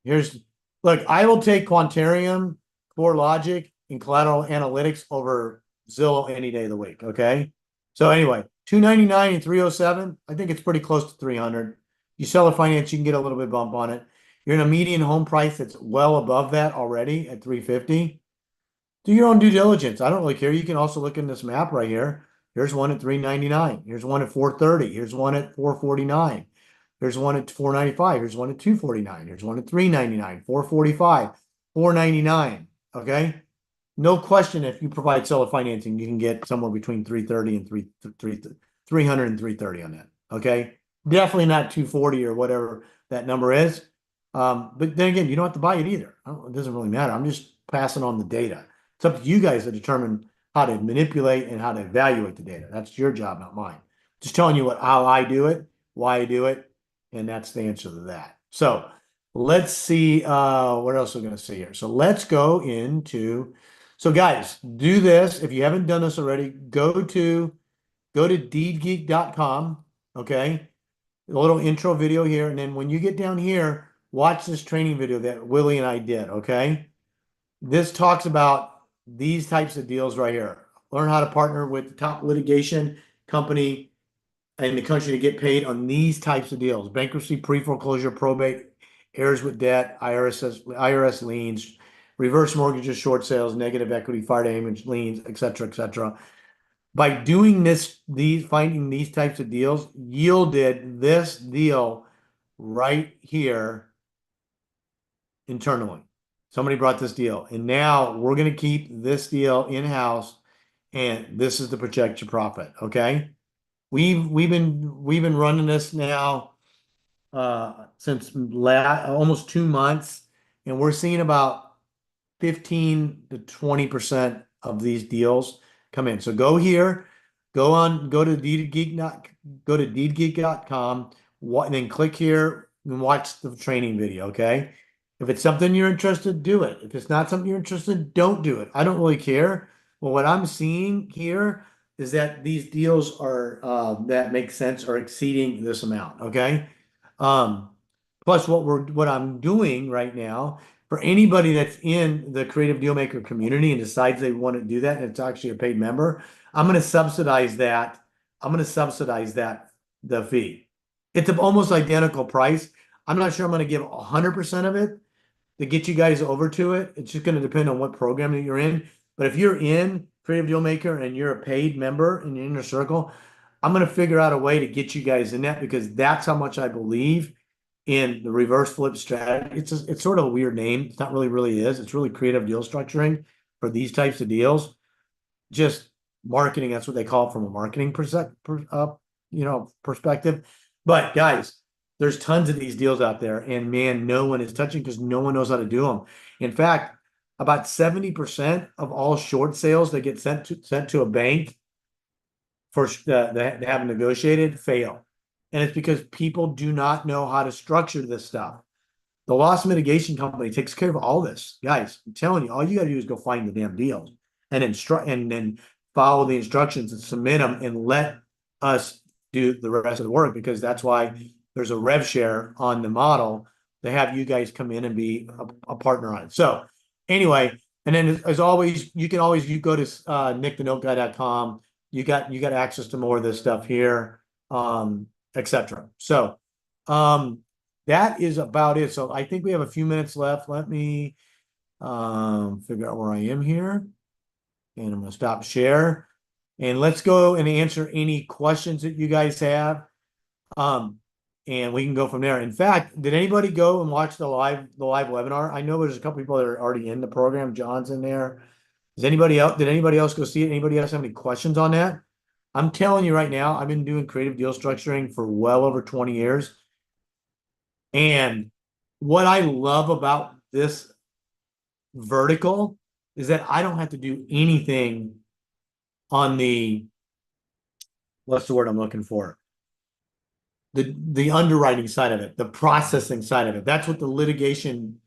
Look, I will take Quantarium, CoreLogic, and Collateral Analytics over Zillow any day of the week. Okay. So anyway, 299 and 307. I think it's pretty close to 300. You sell a finance, you can get a little bit bump on it. You're in a median home price that's well above that already at 350. Do your own due diligence. I don't really care. You can also look in this map right here. Here's one at 399. Here's one at 430. Here's one at 449. Here's one at 495. Here's one at 249. Here's one at 399, 445, 499. Okay. No question, if you provide seller financing, you can get somewhere between 330 and 300 and 330 on that. Okay. Definitely not 240 or whatever that number is. But then again, you don't have to buy it either. It doesn't really matter. I'm just passing on the data. It's up to you guys to determine how to manipulate and how to evaluate the data. That's your job, not mine. Just telling you how I do it, why I do it, and that's the answer to that. So let's see what else we're going to see here. So let's go into, so guys, do this. If you haven't done this already, go to deedgeek.com. Okay. A little intro video here. And then when you get down here, watch this training video that Willie and I did. Okay. This talks about these types of deals right here. Learn how to partner with the top litigation company in the country to get paid on these types of deals: bankruptcy, pre-foreclosure, probate, heirs with debt, IRS liens, reverse mortgages, short sales, negative equity, fire damage liens, etc., etc. By doing this, finding these types of deals yielded this deal right here internally. Somebody brought this deal, and now we're going to keep this deal in-house, and this is the projected profit. Okay. We've been running this now since almost 2 months, and we're seeing about 15 to 20% of these deals come in. So go here, go to deedgeek.com, and then click here and watch the training video. Okay. If it's something you're interested, do it. If it's not something you're interested in, don't do it. I don't really care. Well, what I'm seeing here is that these deals are that make sense are exceeding this amount. Okay. Plus what I'm doing right now for anybody that's in the Creative Dealmaker community and decides they want to do that, and it's actually a paid member, I'm going to subsidize that. The fee. It's an almost identical price. I'm not sure I'm going to give 100% of it, to get you guys over to it. It's just going to depend on what program that you're in. But if you're in Creative Deal Maker and you're a paid member in your inner circle, I'm going to figure out a way to get you guys in that because that's how much I believe in the reverse flip strategy. It's sort of a weird name. It's not really is. It's really creative deal structuring for these types of deals. Just marketing, that's what they call it from a marketing perspective. But guys, there's tons of these deals out there, and man, no one is touching because no one knows how to do them. In fact, about 70% of all short sales that get sent to a bank for that have negotiated fail. And it's because people do not know how to structure this stuff. The loss mitigation company takes care of all this. Guys, I'm telling you, all you got to do is go find the damn deals and then follow the instructions and submit them and let us do the rest of the work because that's why there's a rev share on the model to have you guys come in and be a partner on it. So anyway, and then as always, you go to nickthenoteguy.com. You got access to more of this stuff here, etc. So that is about it. So I think we have a few minutes left. Let me figure out where I am here. And I'm going to stop share. And let's go and answer any questions that you guys have. And we can go from there. In fact, did anybody go and watch the live webinar? I know there's a couple people that are already in the program. John's in there. Did anybody else go see it? Anybody else have any questions on that? I'm telling you right now, I've been doing creative deal structuring for well over 20 years. And what I love about this vertical is that I don't have to do anything on the, what's the word I'm looking for? The underwriting side of it, the processing side of it. That's what the litigation,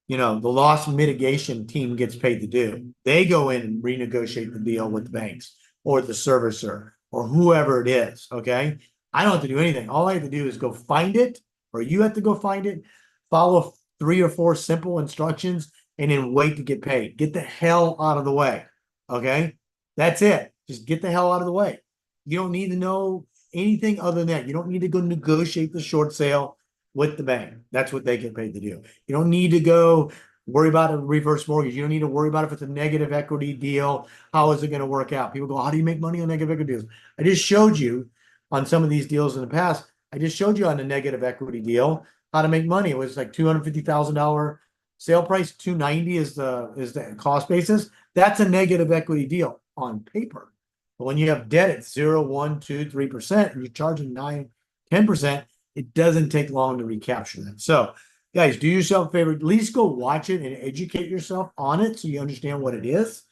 the loss mitigation team gets paid to do. They go in and renegotiate the deal with the banks or the servicer or whoever it is, okay? I don't have to do anything. All I have to do is go find it, or you have to go find it, follow 3 or 4 simple instructions, and then wait to get paid. Get the hell out of the way, okay? That's it. Just get the hell out of the way. You don't need to know anything other than that. You don't need to go negotiate the short sale with the bank. That's what they get paid to do. You don't need to go worry about a reverse mortgage. You don't need to worry about if it's a negative equity deal. How is it going to work out? People go, how do you make money on negative equity deals? I just showed you on some of these deals in the past. I just showed you on a negative equity deal how to make money. It was like $250,000 sale price. 290 is the cost basis. That's a negative equity deal on paper. But when you have debt at 0, 1, 2, 3%, and you're charging 9, 10%, it doesn't take long to recapture that. So guys, do yourself a favor, at least go watch it and educate yourself on it so you understand what it is.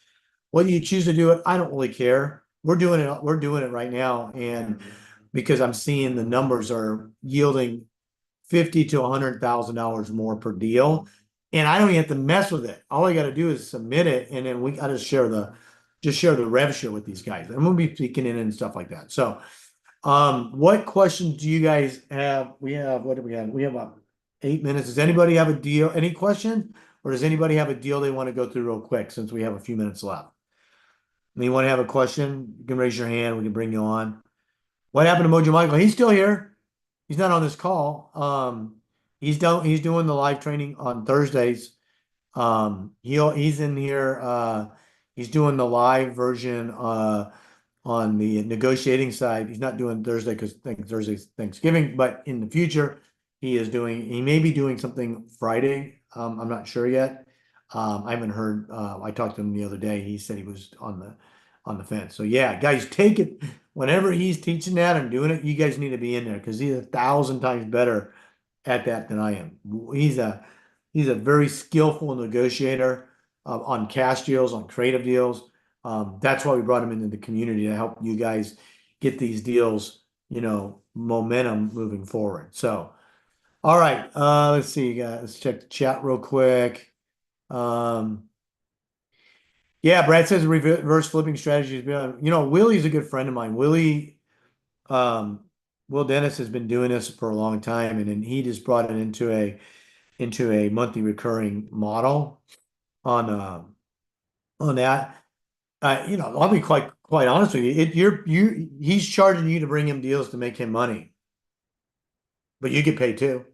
Whether you choose to do it, I don't really care. We're doing it right now. And because I'm seeing the numbers are yielding $50,000 to $100,000 more per deal. And I don't even have to mess with it. All I got to do is submit it. And then we got to share the rev share with these guys. I'm going to be speaking in and stuff like that. So, what questions do you guys have? What do we have? We have about 8 minutes. Does anybody have a deal? Any question? Or does anybody have a deal they want to go through real quick since we have a few minutes left? You want to have a question? You can raise your hand. We can bring you on. What happened to Mojo Michael? He's still here. He's not on this call. He's doing the live training on Thursdays. He's in here. He's doing the live version on the negotiating side. He's not doing Thursday because Thursday's Thanksgiving, but in the future he may be doing something Friday. I'm not sure yet. I haven't heard. I talked to him the other day. He said he was on the fence. So yeah, guys, take it whenever he's teaching that and doing it. You guys need to be in there because he's 1,000 times better at that than I am. He's a very skillful negotiator on cash deals, on creative deals. That's why we brought him into the community to help you guys get these deals, momentum moving forward. So, all right, let's see, guys. Let's check the chat real quick. Yeah, Brad says reverse flipping strategies. Willie's a good friend of mine. Will Dennis has been doing this for a long time, and then he just brought it into a monthly recurring model on that. I'll be quite honest with you. He's charging you to bring him deals to make him money, but you get paid too.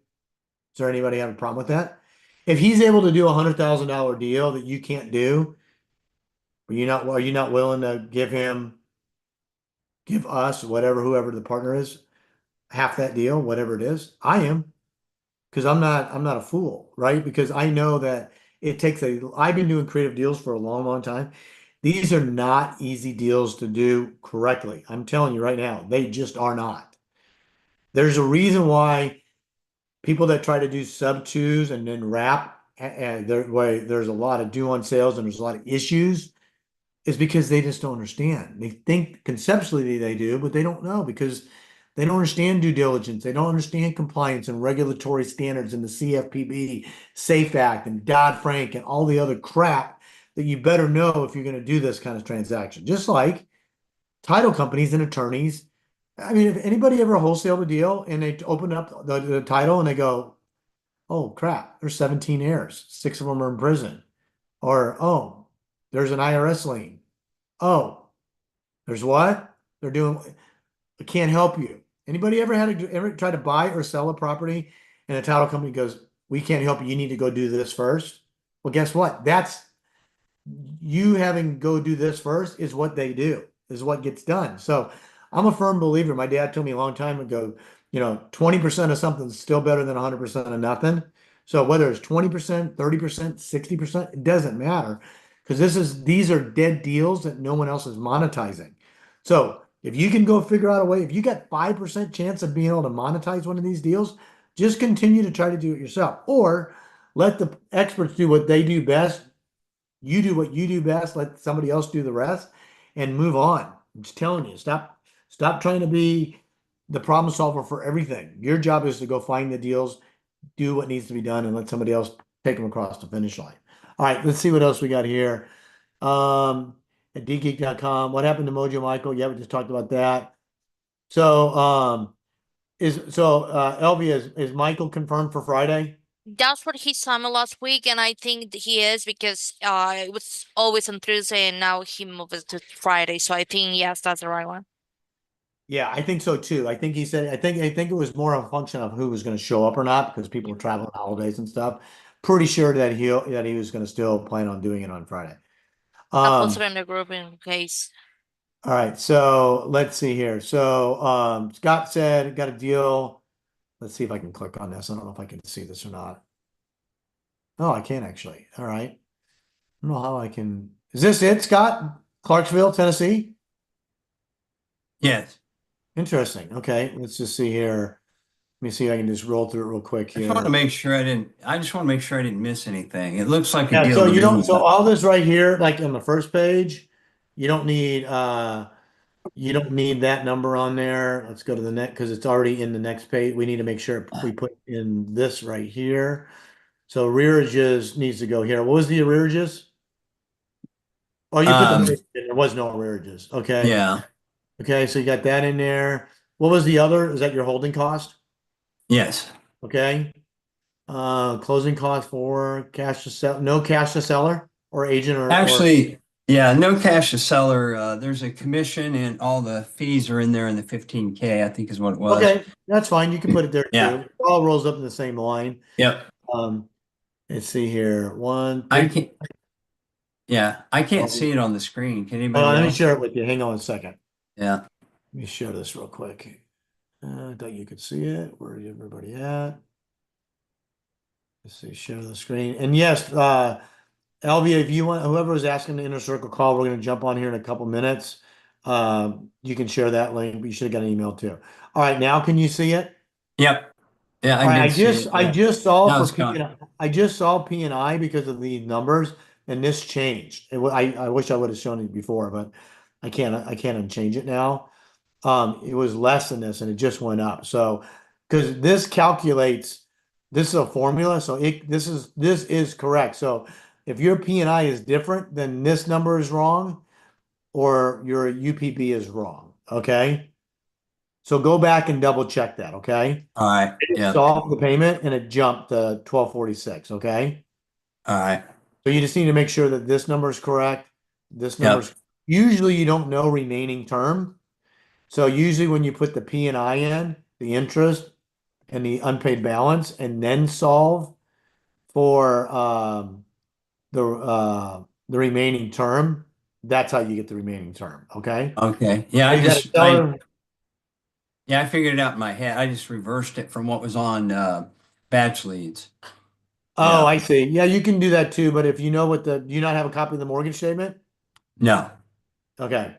Does there anybody have a problem with that? if he's able to do $100,000 deal that you can't do, are you not willing to give us, whoever the partner is, half that deal, whatever it is? I am, because I'm not a fool, right? Because I know that I've been doing creative deals for a long, long time. These are not easy deals to do correctly. I'm telling you right now, they just are not. There's a reason why people that try to do sub twos and then wrap, and there's a lot of due on sales and there's a lot of issues, is because they just don't understand. They think conceptually they do, but they don't know because they don't understand due diligence. They don't understand compliance and regulatory standards and the CFPB, SAFE Act, and Dodd-Frank and all the other crap that you better know if you're going to do this kind of transaction. Just like title companies and attorneys. I mean, if anybody ever wholesaled a deal and they open up the title and they go, oh crap, there's 17 heirs, 6 of them are in prison. Or, oh, there's an IRS lien. Oh, there's what? They're doing, I can't help you. Anybody ever try to buy or sell a property and a title company goes, we can't help you. You need to go do this first. Well, guess what? That's you having go do this first is what they do, is what gets done. So I'm a firm believer. My dad told me a long time ago, 20% of something is still better than 100% of nothing. So whether it's 20%, 30%, 60%, it doesn't matter because these are dead deals that no one else is monetizing. So if you can go figure out a way, if you got 5% chance of being able to monetize one of these deals, just continue to try to do it yourself or let the experts do what they do best. You do what you do best, let somebody else do the rest and move on. I'm just telling you, stop trying to be the problem solver for everything. Your job is to go find the deals, do what needs to be done, and let somebody else take them across the finish line. All right, let's see what else we got here. At dgeek.com. What happened to Mojo Michael? Yeah, we just talked about that. So LV, is Michael confirmed for Friday? That's what he told me last week, and I think he is because it was always on Thursday and now he moved it to Friday. So I think yes, that's the right one. Yeah, I think so too. I think he said, I think it was more a function of who was going to show up or not because people were traveling holidays and stuff. Pretty sure that he was going to still plan on doing it on Friday. I posted Um, in the group in case. all right, so let's see here. So Scott said got a deal. Let's see if I can click on this. I don't know if I can see this or not. Oh, I can actually. All right. I don't know how I can. Is this it, Scott? Clarksville, Tennessee? Yes. Interesting. Okay, let's just see here. Let me see if I can just roll through it real quick I just want to here. make sure I just want to make sure I didn't miss anything. It looks like a Yeah, deal so to you don't, me, so but all this right here, like on the first page, you don't need that number on there. Let's go to the next because it's already in the next page. We need to make sure we put in this right here. So rearages needs to go here. What was the arrearages? Oh, you put um, there was no arrearages. Okay. yeah. Okay, so you got that in there. What was the other? Is that your holding cost? Yes. Okay. Closing cost for cash to sell, no cash to seller or agent or Actually, yeah, no cash to seller. There's a commission and all the fees are in there in the 15K, I think is what it was. okay, that's fine. You can put it there Yeah. too. It all rolls up in the same line. Yep. Um, let's see here. One, I three. can't, yeah, I can't Hold see it on the screen. Can anybody on, let me else? share it with you. Hang on a second. Yeah. Let me share this real quick. I thought you could see it. Where is everybody at? Let's see, share the screen. And yes, Elvia, if you want, whoever was asking the inner circle call, we're going to jump on here in a couple minutes. You can share that link, but you should have got an email too. All right, now can you see it? Yep. Yeah, All I right, did see it. I Yeah. just saw Now for it's P gone. and I just saw P and I because of the numbers, and this changed. I wish I would have shown it before, but I can't unchange it now. It was less than this, and it just went up. So because this calculates, this is a formula, so this is correct. So if your P and I is different, then this number is wrong, or your UPB is wrong. Okay, so go back and double check that. Okay. All right. Yep. Solve the payment and it jumped to 1246. Okay. All right. So you just need to make sure that this number is correct. This Yep. number's usually you don't know remaining term. So usually when you put the P and I in, the interest and the unpaid balance, and then solve for the remaining term, that's how you get the remaining term, okay? Okay. Yeah, You got a seller, I figured it out in my head. I just reversed it from what was on batch leads. oh, Yeah. I see. Yeah, you can do that too, but if you know what do you not have a copy of the mortgage statement? No, Okay.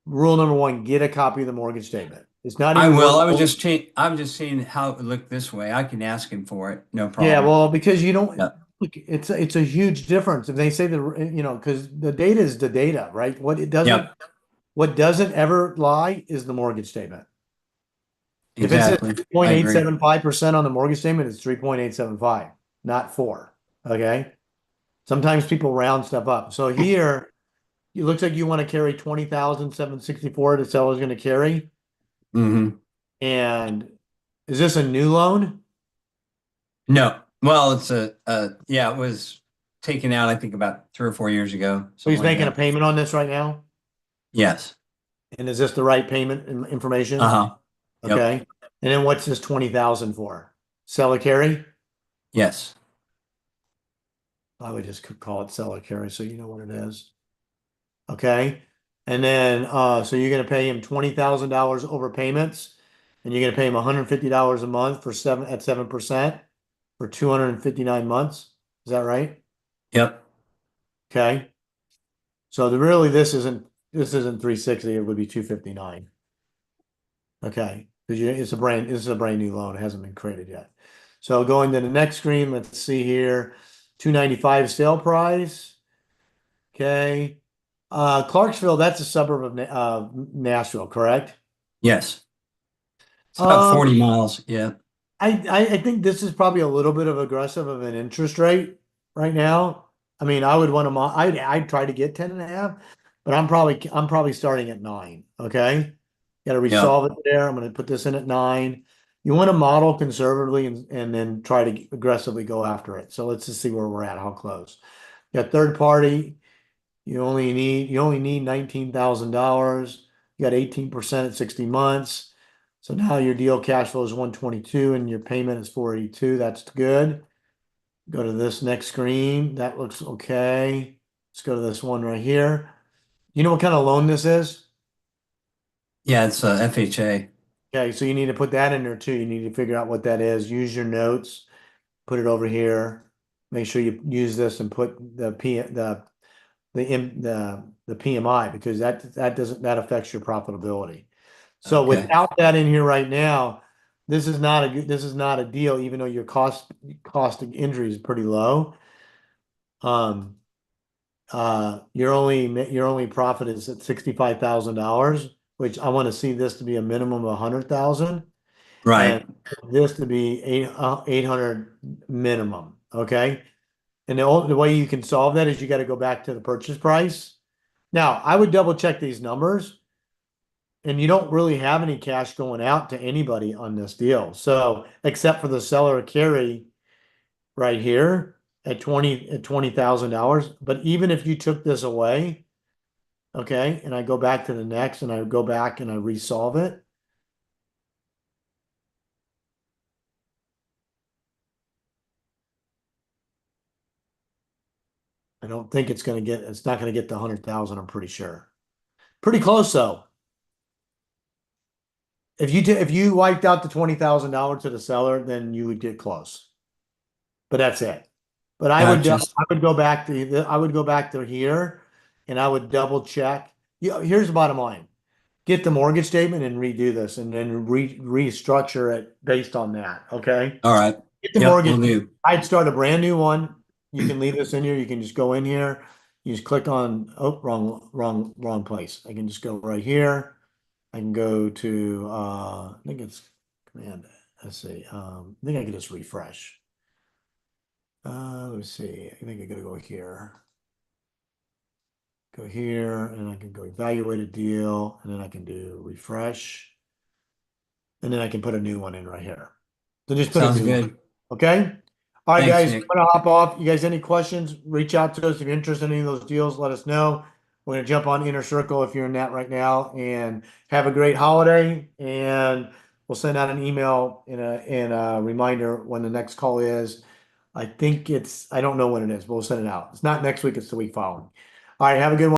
Rule number one, get a copy of the mortgage statement. It's not I even will. worth. I'm just seeing how it would look this way. I can ask him for it. No Yeah, problem. well, because you don't, Yeah. look, it's a huge difference. If they say because the data is the data, right? Yep. What doesn't ever lie is the mortgage statement. If it says Exactly. I agree. 3.875% on the mortgage statement, it's 3.875, not 4. Okay. Sometimes people round stuff up. So here, it looks like you want to carry 20,764 the seller's going to carry. Hmm. And is this a new loan? No. Well, it's yeah, it was taken out, I think, about 3 or 4 years ago. So he's Something like making a that. payment on this right now? Yes. And is this the right payment information? Uh-huh. Yep. Okay. And then what's this 20,000 for? Seller carry? Yes. I would just call it seller carry so you know what it is. Okay. And then so you're gonna pay him $20,000 over payments, and you're gonna pay him $150 a month for 7% for 259 months. Is that right? Yep. Okay. So this isn't 360, it would be 259. Okay. Because this is a brand new loan. It hasn't been created yet. So going to the next screen, let's see here. 295 sale price. Okay. Clarksville, that's a suburb of Nashville, correct? Yes. It's about Um, 40 miles. Yeah. I think this is probably a little bit of aggressive of an interest rate right now. I mean, I would want to, I'd try to get 10.5, but I'm probably starting at 9. Okay. Got to Yeah. resolve it there. I'm going to put this in at 9. You want to model conservatively and then try to aggressively go after it. So let's just see where we're at, how close. You got third party. You only need $19,000. You got 18% at 60 months. So now your deal cash flow is 122 and your payment is 482. That's good. Go to this next screen. That looks okay. Let's go to this one right here. You know what kind of loan this is? Yeah, it's FHA. Okay, so you need to put that in there too. You need to figure out what that is. Use your notes, put it over here. Make sure you use this and put the PMI, because that affects your profitability. So Okay. without that in here right now, this is not a deal, even though your cost of injury is pretty low. Your only profit is at $65,000, which I want to see this to be a minimum of 100,000, Right. and this to be 800 minimum. Okay. And the way you can solve that is you got to go back to the purchase price. Now, I would double check these numbers, and you don't really have any cash going out to anybody on this deal. So, except for the seller carry right here at $20,000. But even if you took this away, okay, and I go back to the next and I go back and I resolve it. I don't think it's not going to get the 100,000, I'm pretty sure. Pretty close though. If you wiped out the $20,000 to the seller, then you would get close. But that's it. But Gotcha. I would go back to here and I would double check. Here's the bottom line. Get the mortgage statement and redo this and then restructure it based on that. Okay. All right. Get the Yep, we'll mortgage. do. I'd start a brand new one. You can leave this in here. You can just go in here. You just click on, oh, wrong place. I can just go right here. I can go to, I think it's command. Let's see. I think I can just refresh. Let's see. I think I gotta go here. Go here, and I can go evaluate a deal, and then I can do refresh. And then I can put a new one in right here. So just put a Sounds new one. good. Okay. All right, Thanks, guys, I'm Nick. gonna hop off. You guys, any questions? Reach out to us if you're interested in any of those deals. Let us know. We're gonna jump on Inner Circle if you're in that right now, and have a great holiday. And we'll send out an email in a reminder when the next call is. I think I don't know when it is. We'll send it out. It's not next week, it's the week following. All right, have a good one.